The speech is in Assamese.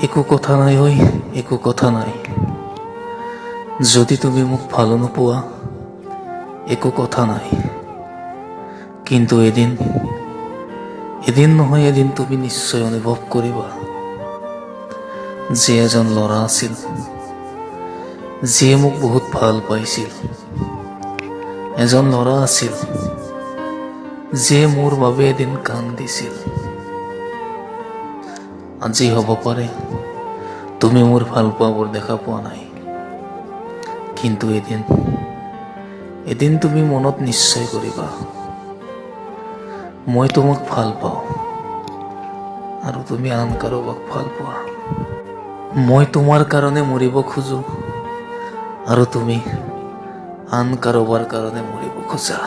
একো কথা নাই ঐ, একো কথা নাই। যদি তুমি মোক ভালো নোপোৱা একো কথা নাই, কিন্তু এদিন নহয় এদিন তুমি নিশ্চয় অনুভৱ কৰিবা যে এজন ল'ৰা আছিল যিয়ে মোক বহুত ভাল পাইছিল। এজন ল'ৰা আছিল যিয়ে মোৰ বাবে এদিন কান্দিছিল। আজি হ'ব পাৰে তুমি মোৰ ভাল পোৱাবোৰ দেখা পোৱা নাই, কিন্তু এদিন তুমি মনত নিশ্চয় কৰিবা মই তোমাক ভাল পাওঁ আৰু তুমি আন কাৰোবাক ভাল পোৱা। মই তোমাৰ কাৰণে মৰিব খোজো আৰু তুমি আন কাৰোবাৰ কাৰণে মৰিব খোজা।